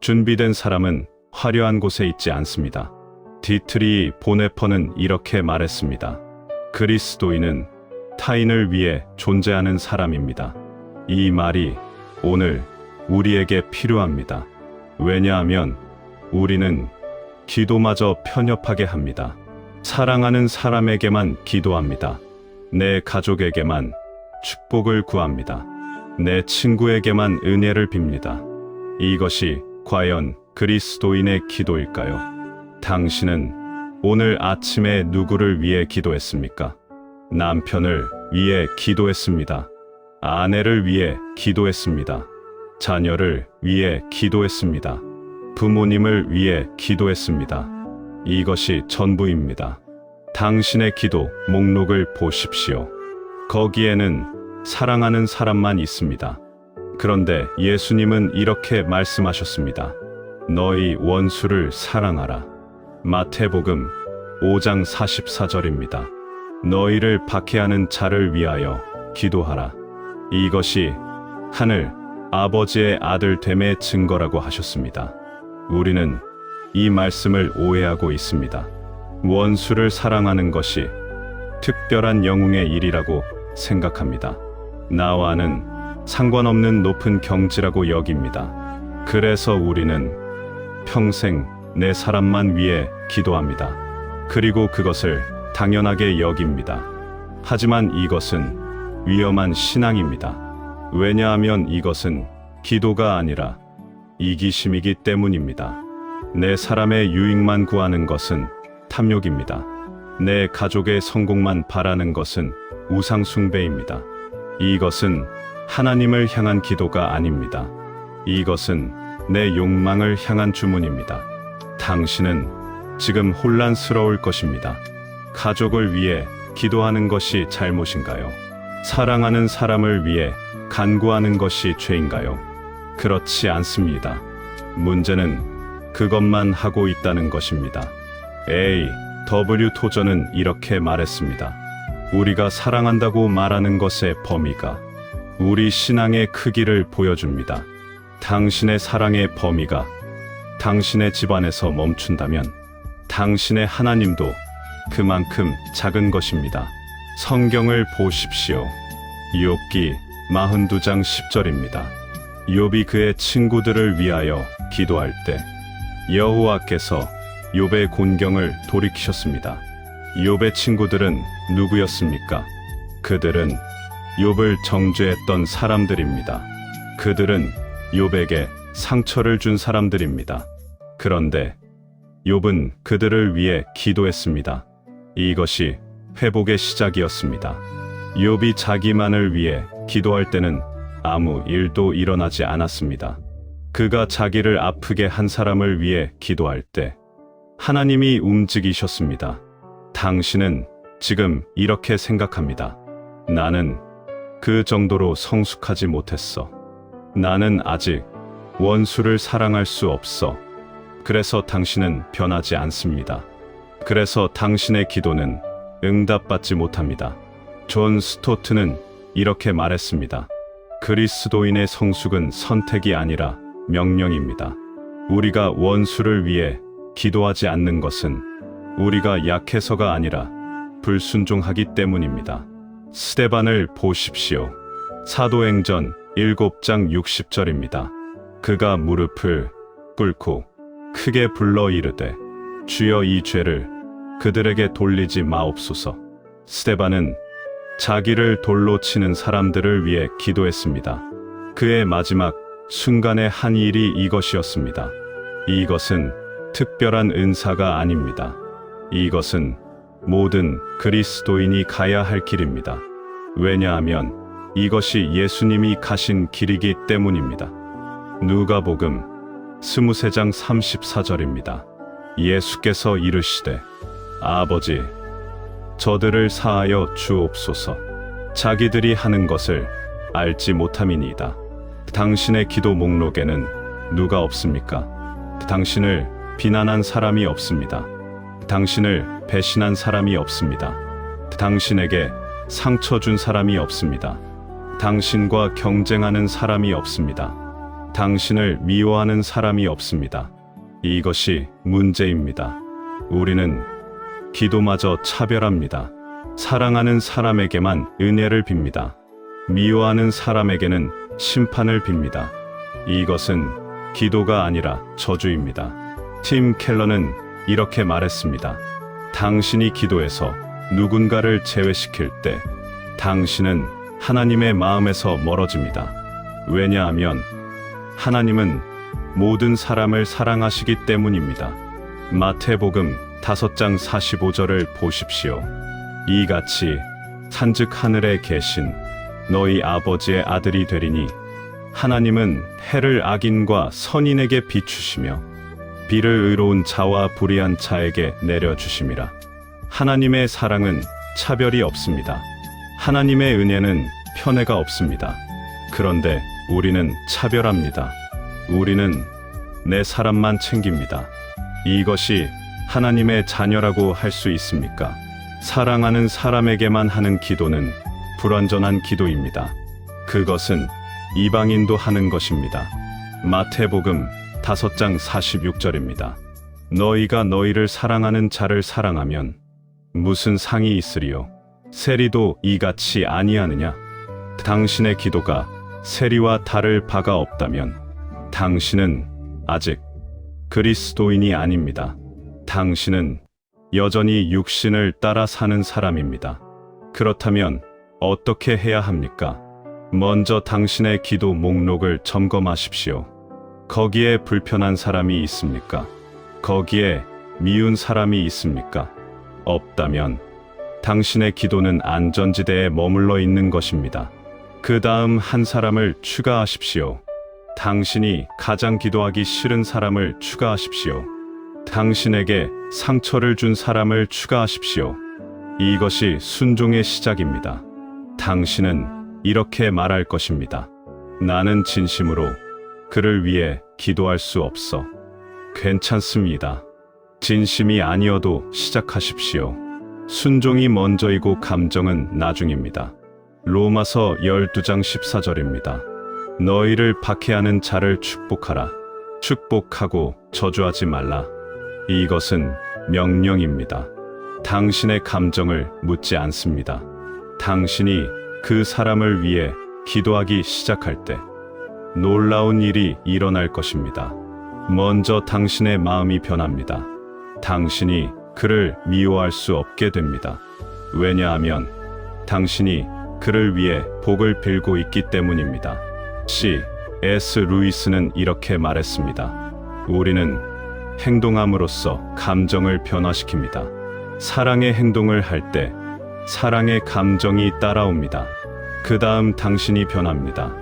준비된 사람은 화려한 곳에 있지 않습니다. 디트리 보네퍼는 이렇게 말했습니다. 그리스도인은 타인을 위해 존재하는 사람입니다. 이 말이 오늘 우리에게 필요합니다. 왜냐하면 우리는 기도마저 편협하게 합니다. 사랑하는 사람에게만 기도합니다. 내 가족에게만 축복을 구합니다. 내 친구에게만 은혜를 빕니다. 이것이 과연 그리스도인의 기도일까요? 당신은 오늘 아침에 누구를 위해 기도했습니까? 남편을 위해 기도했습니다. 아내를 위해 기도했습니다. 자녀를 위해 기도했습니다. 부모님을 위해 기도했습니다. 이것이 전부입니다. 당신의 기도 목록을 보십시오. 거기에는 사랑하는 사람만 있습니다. 그런데 예수님은 이렇게 말씀하셨습니다. 너희 원수를 사랑하라. 마태복음 5장 44절입니다. 너희를 박해하는 자를 위하여 기도하라. 이것이 하늘 아버지의 아들됨의 증거라고 하셨습니다. 우리는 이 말씀을 오해하고 있습니다. 원수를 사랑하는 것이 특별한 영웅의 일이라고 생각합니다. 나와는 상관없는 높은 경지라고 여깁니다. 그래서 우리는 평생 내 사람만 위해 기도합니다. 그리고 그것을 당연하게 여깁니다. 하지만 이것은 위험한 신앙입니다. 왜냐하면 이것은 기도가 아니라 이기심이기 때문입니다. 내 사람의 유익만 구하는 것은 탐욕입니다. 내 가족의 성공만 바라는 것은 우상숭배입니다. 이것은 하나님을 향한 기도가 아닙니다. 이것은 내 욕망을 향한 주문입니다. 당신은 지금 혼란스러울 것입니다. 가족을 위해 기도하는 것이 잘못인가요? 사랑하는 사람을 위해 간구하는 것이 죄인가요? 그렇지 않습니다. 문제는 그것만 하고 있다는 것입니다. A.W. 토저는 이렇게 말했습니다. 우리가 사랑한다고 말하는 것의 범위가 우리 신앙의 크기를 보여줍니다. 당신의 사랑의 범위가 당신의 집안에서 멈춘다면 당신의 하나님도 그만큼 작은 것입니다. 성경을 보십시오. 욥기 42장 10절입니다. 욥이 그의 친구들을 위하여 기도할 때 여호와께서 욥의 곤경을 돌이키셨습니다. 욥의 친구들은 누구였습니까? 그들은 욥을 정죄했던 사람들입니다. 그들은 욥에게 상처를 준 사람들입니다. 그런데 욥은 그들을 위해 기도했습니다. 이것이 회복의 시작이었습니다. 욥이 자기만을 위해 기도할 때는 아무 일도 일어나지 않았습니다. 그가 자기를 아프게 한 사람을 위해 기도할 때 하나님이 움직이셨습니다. 당신은 지금 이렇게 생각합니다. 나는 그 정도로 성숙하지 못했어. 나는 아직 원수를 사랑할 수 없어. 그래서 당신은 변하지 않습니다. 그래서 당신의 기도는 응답받지 못합니다. 존 스토트는 이렇게 말했습니다. 그리스도인의 성숙은 선택이 아니라 명령입니다. 우리가 원수를 위해 기도하지 않는 것은 우리가 약해서가 아니라 불순종하기 때문입니다. 스데반을 보십시오. 사도행전 7장 60절입니다. 그가 무릎을 꿇고 크게 불러 이르되 주여 이 죄를 그들에게 돌리지 마옵소서. 스데반은 자기를 돌로 치는 사람들을 위해 기도했습니다. 그의 마지막 순간의 한 일이 이것이었습니다. 이것은 특별한 은사가 아닙니다. 이것은 모든 그리스도인이 가야 할 길입니다. 왜냐하면 이것이 예수님이 가신 길이기 때문입니다. 누가복음 23장 34절입니다. 예수께서 이르시되 아버지 저들을 사하여 주옵소서. 자기들이 하는 것을 알지 못함이니이다. 당신의 기도 목록에는 누가 없습니까? 당신을 비난한 사람이 없습니다. 당신을 배신한 사람이 없습니다. 당신에게 상처 준 사람이 없습니다. 당신과 경쟁하는 사람이 없습니다. 당신을 미워하는 사람이 없습니다. 이것이 문제입니다. 우리는 기도마저 차별합니다. 사랑하는 사람에게만 은혜를 빕니다. 미워하는 사람에게는 심판을 빕니다. 이것은 기도가 아니라 저주입니다. 팀 켈러는 이렇게 말했습니다. 당신이 기도해서 누군가를 제외시킬 때 당신은 하나님의 마음에서 멀어집니다. 왜냐하면 하나님은 모든 사람을 사랑하시기 때문입니다. 마태복음 5장 45절을 보십시오. 이같이 산즉 하늘에 계신 너희 아버지의 아들이 되리니 하나님은 해를 악인과 선인에게 비추시며 비를 의로운 자와 불의한 자에게 내려주심이라. 하나님의 사랑은 차별이 없습니다. 하나님의 은혜는 편애가 없습니다. 그런데 우리는 차별합니다. 우리는 내 사람만 챙깁니다. 이것이 하나님의 자녀라고 할 수 있습니까? 사랑하는 사람에게만 하는 기도는 불완전한 기도입니다. 그것은 이방인도 하는 것입니다. 마태복음 5장 46절입니다. 너희가 너희를 사랑하는 자를 사랑하면 무슨 상이 있으리요? 세리도 이같이 아니하느냐? 당신의 기도가 세리와 다를 바가 없다면 당신은 아직 그리스도인이 아닙니다. 당신은 여전히 육신을 따라 사는 사람입니다. 그렇다면 어떻게 해야 합니까? 먼저 당신의 기도 목록을 점검하십시오. 거기에 불편한 사람이 있습니까? 거기에 미운 사람이 있습니까? 없다면 당신의 기도는 안전지대에 머물러 있는 것입니다. 그 다음 한 사람을 추가하십시오. 당신이 가장 기도하기 싫은 사람을 추가하십시오. 당신에게 상처를 준 사람을 추가하십시오. 이것이 순종의 시작입니다. 당신은 이렇게 말할 것입니다. 나는 진심으로 그를 위해 기도할 수 없어. 괜찮습니다. 진심이 아니어도 시작하십시오. 순종이 먼저이고 감정은 나중입니다. 로마서 12장 14절입니다. 너희를 박해하는 자를 축복하라. 축복하고 저주하지 말라. 이것은 명령입니다. 당신의 감정을 묻지 않습니다. 당신이 그 사람을 위해 기도하기 시작할 때 놀라운 일이 일어날 것입니다. 먼저 당신의 마음이 변합니다. 당신이 그를 미워할 수 없게 됩니다. 왜냐하면 당신이 그를 위해 복을 빌고 있기 때문입니다. C.S. 루이스는 이렇게 말했습니다. 우리는 행동함으로써 감정을 변화시킵니다. 사랑의 행동을 할 때 사랑의 감정이 따라옵니다. 그 다음 당신이 변합니다.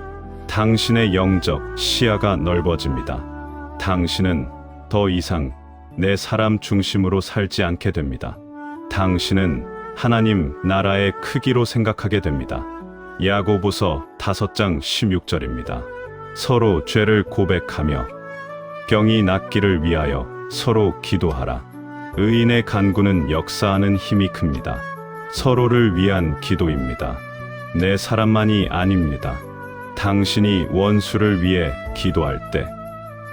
당신의 영적 시야가 넓어집니다. 당신은 더 이상 내 사람 중심으로 살지 않게 됩니다. 당신은 하나님 나라의 크기로 생각하게 됩니다. 야고보서 5장 16절입니다. 서로 죄를 고백하며 병이 낫기를 위하여 서로 기도하라. 의인의 간구는 역사하는 힘이 큽니다. 서로를 위한 기도입니다. 내 사람만이 아닙니다. 당신이 원수를 위해 기도할 때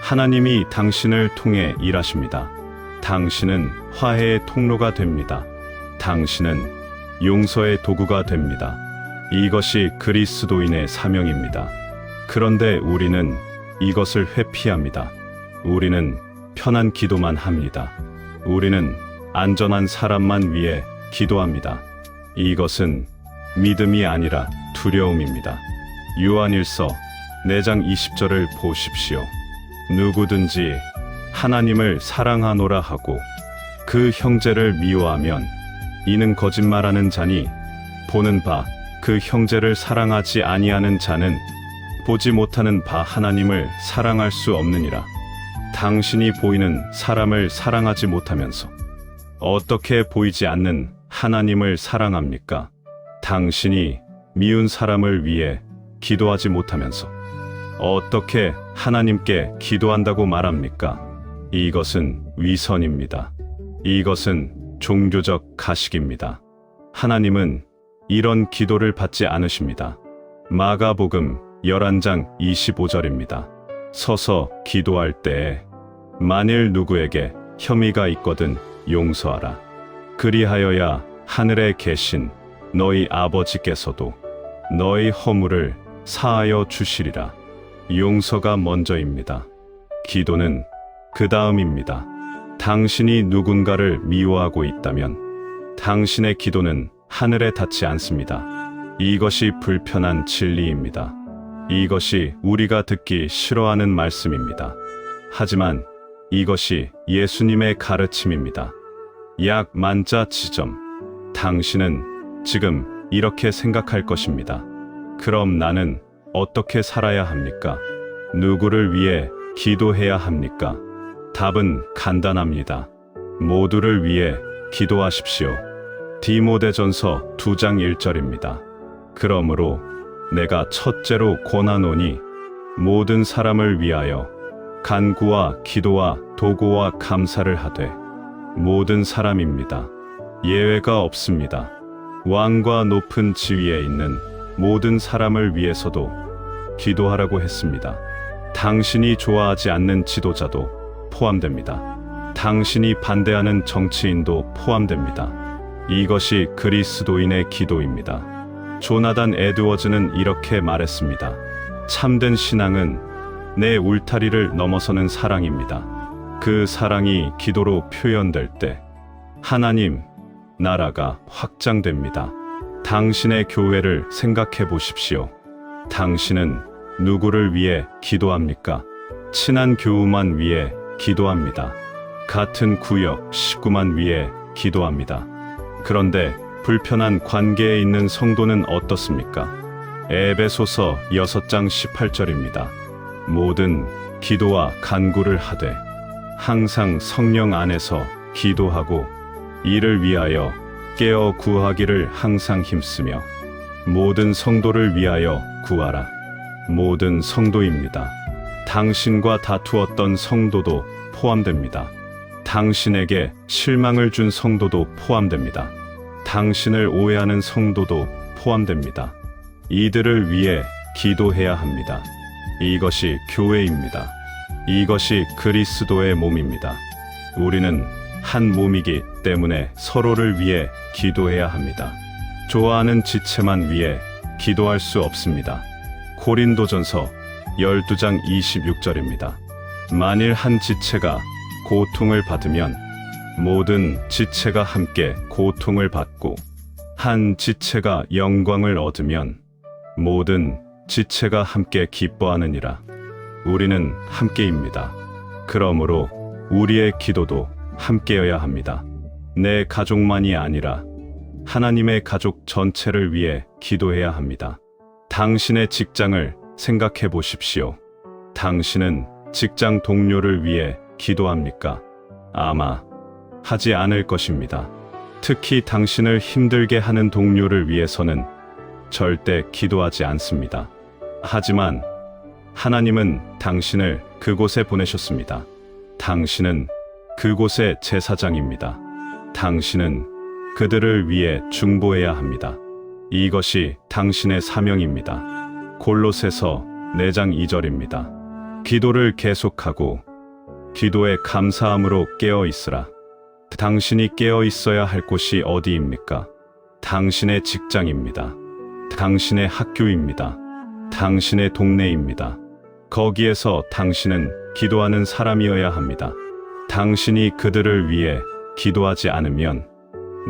하나님이 당신을 통해 일하십니다. 당신은 화해의 통로가 됩니다. 당신은 용서의 도구가 됩니다. 이것이 그리스도인의 사명입니다. 그런데 우리는 이것을 회피합니다. 우리는 편한 기도만 합니다. 우리는 안전한 사람만 위해 기도합니다. 이것은 믿음이 아니라 두려움입니다. 요한일서 4장 20절을 보십시오. 누구든지 하나님을 사랑하노라 하고 그 형제를 미워하면 이는 거짓말하는 자니 보는 바 그 형제를 사랑하지 아니하는 자는 보지 못하는 바 하나님을 사랑할 수 없느니라. 당신이 보이는 사람을 사랑하지 못하면서 어떻게 보이지 않는 하나님을 사랑합니까? 당신이 미운 사람을 위해 기도하지 못하면서 어떻게 하나님께 기도한다고 말합니까? 이것은 위선입니다. 이것은 종교적 가식입니다. 하나님은 이런 기도를 받지 않으십니다. 마가복음 11장 25절입니다. 서서 기도할 때에 만일 누구에게 혐의가 있거든 용서하라. 그리하여야 하늘에 계신 너희 아버지께서도 너희 허물을 사하여 주시리라. 용서가 먼저입니다. 기도는 그 다음입니다. 당신이 누군가를 미워하고 있다면 당신의 기도는 하늘에 닿지 않습니다. 이것이 불편한 진리입니다. 이것이 우리가 듣기 싫어하는 말씀입니다. 하지만 이것이 예수님의 가르침입니다. 약 만자 지점. 당신은 지금 이렇게 생각할 것입니다. 그럼 나는 어떻게 살아야 합니까? 누구를 위해 기도해야 합니까? 답은 간단합니다. 모두를 위해 기도하십시오. 디모데전서 2장 1절입니다. 그러므로 내가 첫째로 권하노니 모든 사람을 위하여 간구와 기도와 도고와 감사를 하되. 모든 사람입니다. 예외가 없습니다. 왕과 높은 지위에 있는 모든 사람을 위해서도 기도하라고 했습니다. 당신이 좋아하지 않는 지도자도 포함됩니다. 당신이 반대하는 정치인도 포함됩니다. 이것이 그리스도인의 기도입니다. 조나단 에드워즈는 이렇게 말했습니다. 참된 신앙은 내 울타리를 넘어서는 사랑입니다. 그 사랑이 기도로 표현될 때 하나님 나라가 확장됩니다. 당신의 교회를 생각해 보십시오. 당신은 누구를 위해 기도합니까? 친한 교우만 위해 기도합니다. 같은 구역 식구만 위해 기도합니다. 그런데 불편한 관계에 있는 성도는 어떻습니까? 에베소서 6장 18절입니다. 모든 기도와 간구를 하되 항상 성령 안에서 기도하고 이를 위하여 깨어 구하기를 항상 힘쓰며 모든 성도를 위하여 구하라. 모든 성도입니다. 당신과 다투었던 성도도 포함됩니다. 당신에게 실망을 준 성도도 포함됩니다. 당신을 오해하는 성도도 포함됩니다. 이들을 위해 기도해야 합니다. 이것이 교회입니다. 이것이 그리스도의 몸입니다. 우리는 한 몸이기 때문에 서로를 위해 기도해야 합니다. 좋아하는 지체만 위해 기도할 수 없습니다. 고린도전서 12장 26절입니다. 만일 한 지체가 고통을 받으면 모든 지체가 함께 고통을 받고 한 지체가 영광을 얻으면 모든 지체가 함께 기뻐하느니라. 우리는 함께입니다. 그러므로 우리의 기도도 함께여야 합니다. 내 가족만이 아니라 하나님의 가족 전체를 위해 기도해야 합니다. 당신의 직장을 생각해 보십시오. 당신은 직장 동료를 위해 기도합니까? 아마 하지 않을 것입니다. 특히 당신을 힘들게 하는 동료를 위해서는 절대 기도하지 않습니다. 하지만 하나님은 당신을 그곳에 보내셨습니다. 당신은 그곳의 제사장입니다. 당신은 그들을 위해 중보해야 합니다. 이것이 당신의 사명입니다. 골로새서 4장 2절입니다. 기도를 계속하고 기도에 감사함으로 깨어 있으라. 당신이 깨어 있어야 할 곳이 어디입니까? 당신의 직장입니다. 당신의 학교입니다. 당신의 동네입니다. 거기에서 당신은 기도하는 사람이어야 합니다. 당신이 그들을 위해 기도하지 않으면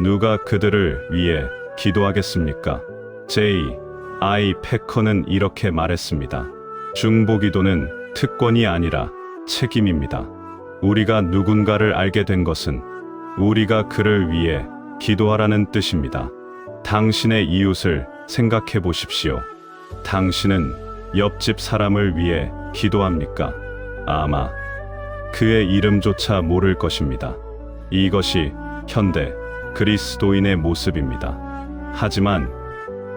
누가 그들을 위해 기도하겠습니까? J.I. 패커는 이렇게 말했습니다. 중보기도는 특권이 아니라 책임입니다. 우리가 누군가를 알게 된 것은 우리가 그를 위해 기도하라는 뜻입니다. 당신의 이웃을 생각해 보십시오. 당신은 옆집 사람을 위해 기도합니까? 아마 그의 이름조차 모를 것입니다. 이것이 현대 그리스도인의 모습입니다. 하지만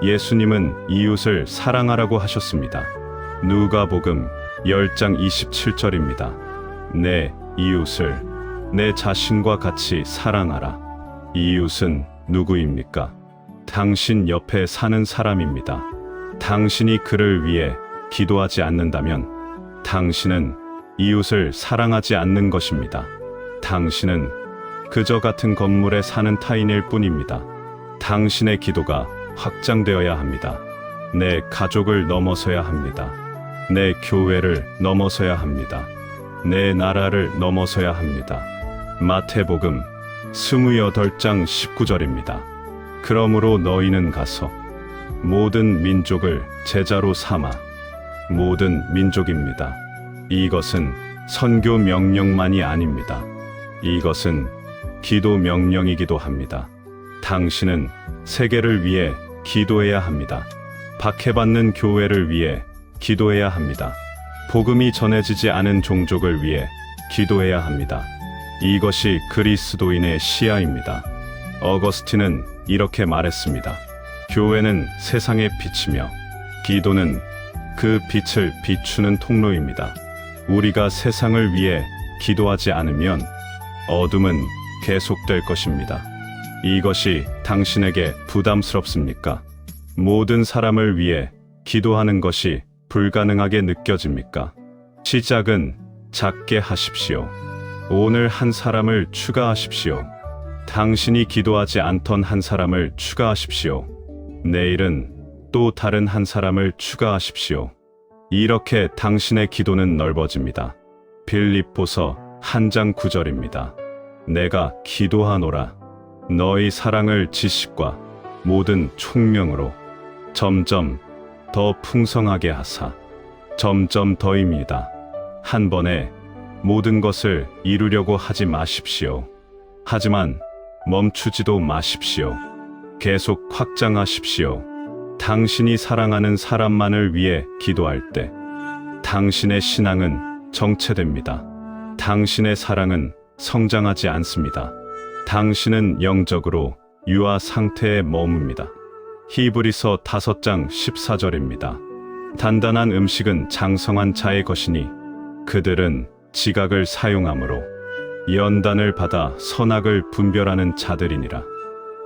예수님은 이웃을 사랑하라고 하셨습니다. 누가복음 10장 27절입니다. 내 이웃을 내 자신과 같이 사랑하라. 이웃은 누구입니까? 당신 옆에 사는 사람입니다. 당신이 그를 위해 기도하지 않는다면 당신은 이웃을 사랑하지 않는 것입니다. 당신은 그저 같은 건물에 사는 타인일 뿐입니다. 당신의 기도가 확장되어야 합니다. 내 가족을 넘어서야 합니다. 내 교회를 넘어서야 합니다. 내 나라를 넘어서야 합니다. 마태복음 28장 19절입니다. 그러므로 너희는 가서 모든 민족을 제자로 삼아. 모든 민족입니다. 이것은 선교 명령만이 아닙니다. 이것은 기도 명령이기도 합니다. 당신은 세계를 위해 기도해야 합니다. 박해받는 교회를 위해 기도해야 합니다. 복음이 전해지지 않은 종족을 위해 기도해야 합니다. 이것이 그리스도인의 시야입니다. 어거스틴은 이렇게 말했습니다. 교회는 세상의 빛이며 기도는 그 빛을 비추는 통로입니다. 우리가 세상을 위해 기도하지 않으면 어둠은 계속될 것입니다. 이것이 당신에게 부담스럽습니까? 모든 사람을 위해 기도하는 것이 불가능하게 느껴집니까? 시작은 작게 하십시오. 오늘 한 사람을 추가하십시오. 당신이 기도하지 않던 한 사람을 추가하십시오. 내일은 또 다른 한 사람을 추가하십시오. 이렇게 당신의 기도는 넓어집니다. 빌립보서 1장 9절입니다. 내가 기도하노라. 너희 사랑을 지식과 모든 총명으로 점점 더 풍성하게 하사. 점점 더입니다. 한 번에 모든 것을 이루려고 하지 마십시오. 하지만 멈추지도 마십시오. 계속 확장하십시오. 당신이 사랑하는 사람만을 위해 기도할 때 당신의 신앙은 정체됩니다. 당신의 사랑은 성장하지 않습니다. 당신은 영적으로 유아 상태에 머뭅니다. 히브리서 5장 14절입니다. 단단한 음식은 장성한 자의 것이니 그들은 지각을 사용함으로 연단을 받아 선악을 분별하는 자들이니라.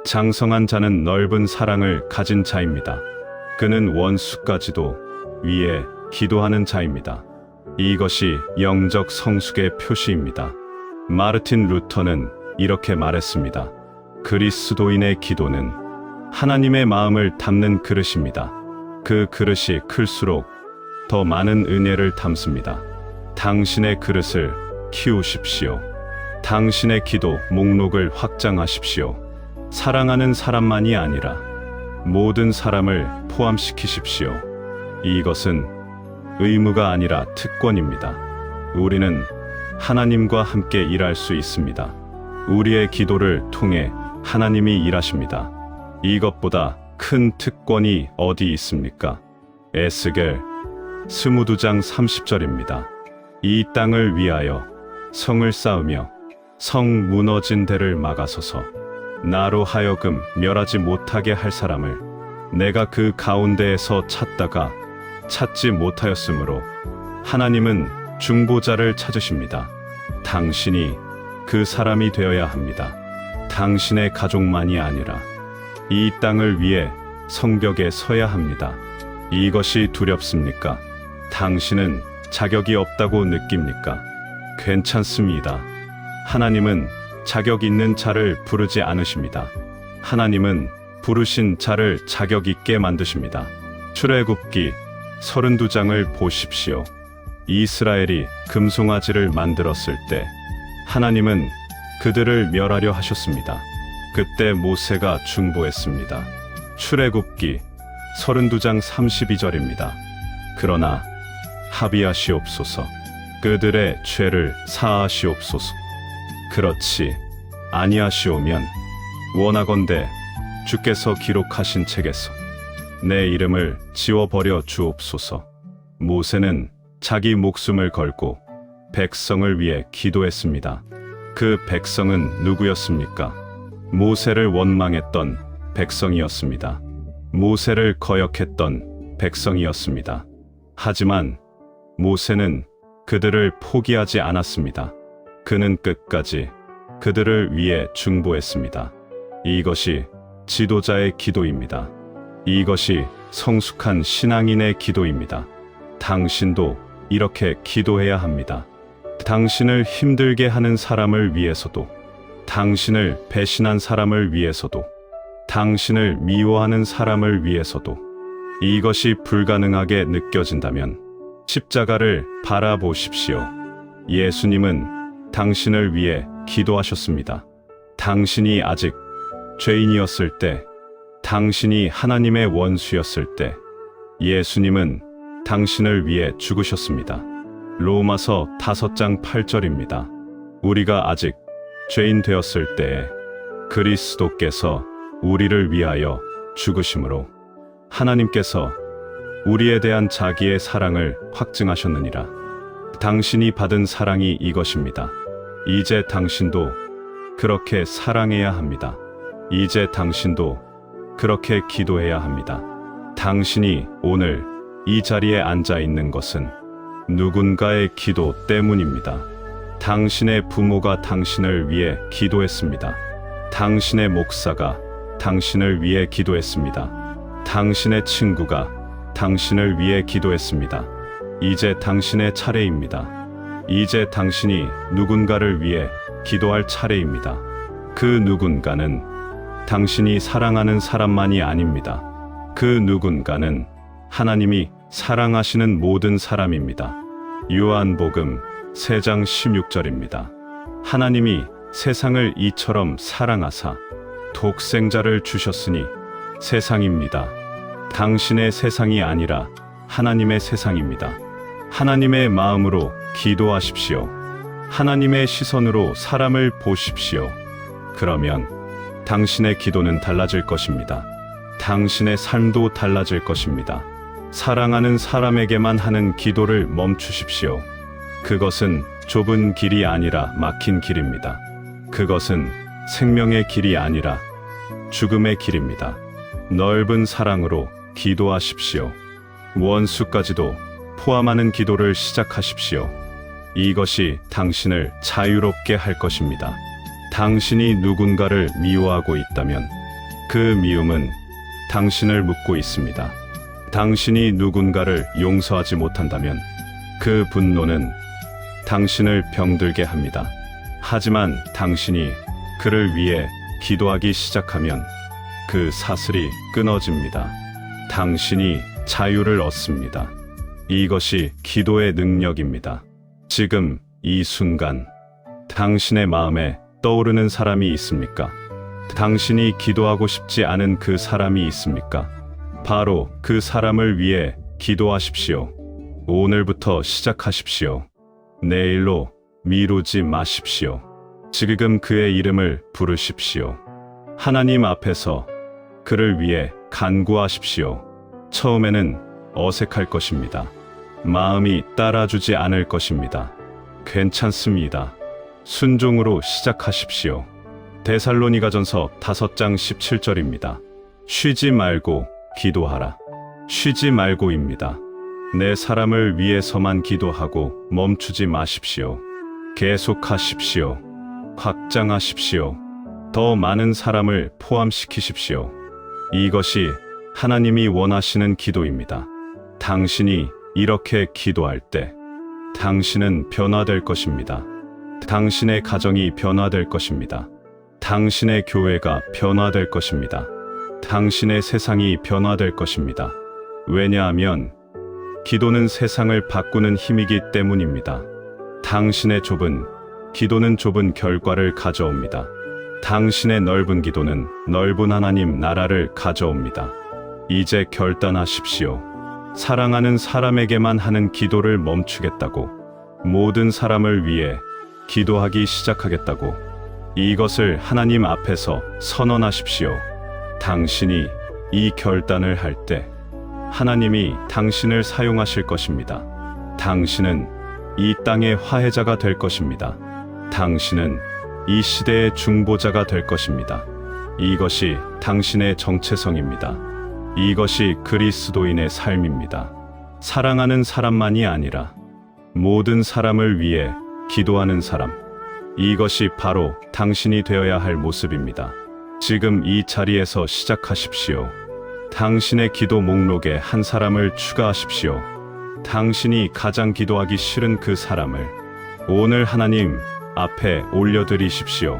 장성한 자는 넓은 사랑을 가진 자입니다. 그는 원수까지도 위해 기도하는 자입니다. 이것이 영적 성숙의 표시입니다. 마르틴 루터는 이렇게 말했습니다. 그리스도인의 기도는 하나님의 마음을 담는 그릇입니다. 그 그릇이 클수록 더 많은 은혜를 담습니다. 당신의 그릇을 키우십시오. 당신의 기도 목록을 확장하십시오. 사랑하는 사람만이 아니라 모든 사람을 포함시키십시오. 이것은 의무가 아니라 특권입니다. 우리는 하나님과 함께 일할 수 있습니다. 우리의 기도를 통해 하나님이 일하십니다. 이것보다 큰 특권이 어디 있습니까? 에스겔 22장 30절입니다. 이 땅을 위하여 성을 쌓으며 성 무너진 데를 막아서서 나로 하여금 멸하지 못하게 할 사람을 내가 그 가운데에서 찾다가 찾지 못하였으므로 하나님은 중보자를 찾으십니다. 당신이 그 사람이 되어야 합니다. 당신의 가족만이 아니라 이 땅을 위해 성벽에 서야 합니다. 이것이 두렵습니까? 당신은 자격이 없다고 느낍니까? 괜찮습니다. 하나님은 자격 있는 자를 부르지 않으십니다. 하나님은 부르신 자를 자격 있게 만드십니다. 출애굽기 32장을 보십시오. 이스라엘이 금송아지를 만들었을 때 하나님은 그들을 멸하려 하셨습니다. 그때 모세가 중보했습니다. 출애굽기 32장 32절입니다. 그러나 합의하시옵소서. 그들의 죄를 사하시옵소서. 그렇지 아니하시오면 원하건대 주께서 기록하신 책에서 내 이름을 지워버려 주옵소서. 모세는 자기 목숨을 걸고 백성을 위해 기도했습니다. 그 백성은 누구였습니까? 모세를 원망했던 백성이었습니다. 모세를 거역했던 백성이었습니다. 하지만 모세는 그들을 포기하지 않았습니다. 그는 끝까지 그들을 위해 중보했습니다. 이것이 지도자의 기도입니다. 이것이 성숙한 신앙인의 기도입니다. 당신도 이렇게 기도해야 합니다. 당신을 힘들게 하는 사람을 위해서도, 당신을 배신한 사람을 위해서도, 당신을 미워하는 사람을 위해서도. 이것이 불가능하게 느껴진다면 십자가를 바라보십시오. 예수님은 당신을 위해 기도하셨습니다. 당신이 아직 죄인이었을 때, 당신이 하나님의 원수였을 때, 예수님은 당신을 위해 죽으셨습니다. 로마서 5장 8절입니다. 우리가 아직 죄인 되었을 때에 그리스도께서 우리를 위하여 죽으심으로 하나님께서 우리에 대한 자기의 사랑을 확증하셨느니라. 당신이 받은 사랑이 이것입니다. 이제 당신도 그렇게 사랑해야 합니다. 이제 당신도 그렇게 기도해야 합니다. 당신이 오늘 이 자리에 앉아 있는 것은 누군가의 기도 때문입니다. 당신의 부모가 당신을 위해 기도했습니다. 당신의 목사가 당신을 위해 기도했습니다. 당신의 친구가 당신을 위해 기도했습니다. 이제 당신의 차례입니다. 이제 당신이 누군가를 위해 기도할 차례입니다. 그 누군가는 당신이 사랑하는 사람만이 아닙니다. 그 누군가는 하나님이 사랑하시는 모든 사람입니다. 요한복음 3장 16절입니다. 하나님이 세상을 이처럼 사랑하사 독생자를 주셨으니 세상입니다. 당신의 세상이 아니라 하나님의 세상입니다. 하나님의 마음으로 기도하십시오. 하나님의 시선으로 사람을 보십시오. 그러면 당신의 기도는 달라질 것입니다. 당신의 삶도 달라질 것입니다. 사랑하는 사람에게만 하는 기도를 멈추십시오. 그것은 좁은 길이 아니라 막힌 길입니다. 그것은 생명의 길이 아니라 죽음의 길입니다. 넓은 사랑으로 기도하십시오. 원수까지도 포함하는 기도를 시작하십시오. 이것이 당신을 자유롭게 할 것입니다. 당신이 누군가를 미워하고 있다면 그 미움은 당신을 묶고 있습니다. 당신이 누군가를 용서하지 못한다면 그 분노는 당신을 병들게 합니다. 하지만 당신이 그를 위해 기도하기 시작하면 그 사슬이 끊어집니다. 당신이 자유를 얻습니다. 이것이 기도의 능력입니다. 지금 이 순간 당신의 마음에 떠오르는 사람이 있습니까? 당신이 기도하고 싶지 않은 그 사람이 있습니까? 바로 그 사람을 위해 기도하십시오. 오늘부터 시작하십시오. 내일로 미루지 마십시오. 지금 그의 이름을 부르십시오. 하나님 앞에서 그를 위해 간구하십시오. 처음에는 어색할 것입니다. 마음이 따라주지 않을 것입니다. 괜찮습니다. 순종으로 시작하십시오. 데살로니가전서 5장 17절입니다. 쉬지 말고 기도하라. 쉬지 말고입니다. 내 사람을 위해서만 기도하고 멈추지 마십시오. 계속하십시오. 확장하십시오. 더 많은 사람을 포함시키십시오. 이것이 하나님이 원하시는 기도입니다. 당신이 이렇게 기도할 때 당신은 변화될 것입니다. 당신의 가정이 변화될 것입니다. 당신의 교회가 변화될 것입니다. 당신의 세상이 변화될 것입니다. 왜냐하면 기도는 세상을 바꾸는 힘이기 때문입니다. 당신의 좁은 기도는 좁은 결과를 가져옵니다. 당신의 넓은 기도는 넓은 하나님 나라를 가져옵니다. 이제 결단하십시오. 사랑하는 사람에게만 하는 기도를 멈추겠다고, 모든 사람을 위해 기도하기 시작하겠다고, 이것을 하나님 앞에서 선언하십시오. 당신이 이 결단을 할 때 하나님이 당신을 사용하실 것입니다. 당신은 이 땅의 화해자가 될 것입니다. 당신은 이 시대의 중보자가 될 것입니다. 이것이 당신의 정체성입니다. 이것이 그리스도인의 삶입니다. 사랑하는 사람만이 아니라 모든 사람을 위해 기도하는 사람. 이것이 바로 당신이 되어야 할 모습입니다. 지금 이 자리에서 시작하십시오. 당신의 기도 목록에 한 사람을 추가하십시오. 당신이 가장 기도하기 싫은 그 사람을 오늘 하나님 앞에 올려드리십시오.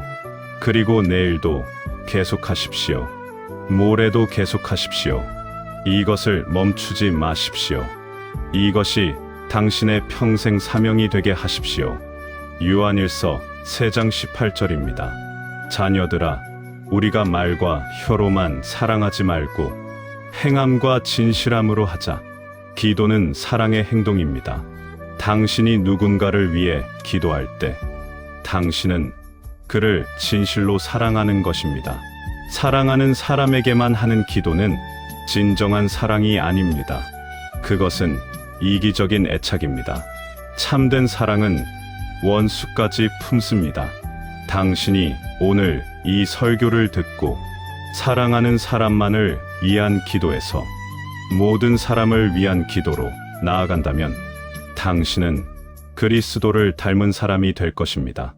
그리고 내일도 계속하십시오. 모레도 계속하십시오. 이것을 멈추지 마십시오. 이것이 당신의 평생 사명이 되게 하십시오. 요한일서 3장 18절입니다. 자녀들아, 우리가 말과 혀로만 사랑하지 말고 행함과 진실함으로 하자. 기도는 사랑의 행동입니다. 당신이 누군가를 위해 기도할 때 당신은 그를 진실로 사랑하는 것입니다. 사랑하는 사람에게만 하는 기도는 진정한 사랑이 아닙니다. 그것은 이기적인 애착입니다. 참된 사랑은 원수까지 품습니다. 당신이 오늘 이 설교를 듣고 사랑하는 사람만을 위한 기도에서 모든 사람을 위한 기도로 나아간다면 당신은 그리스도를 닮은 사람이 될 것입니다.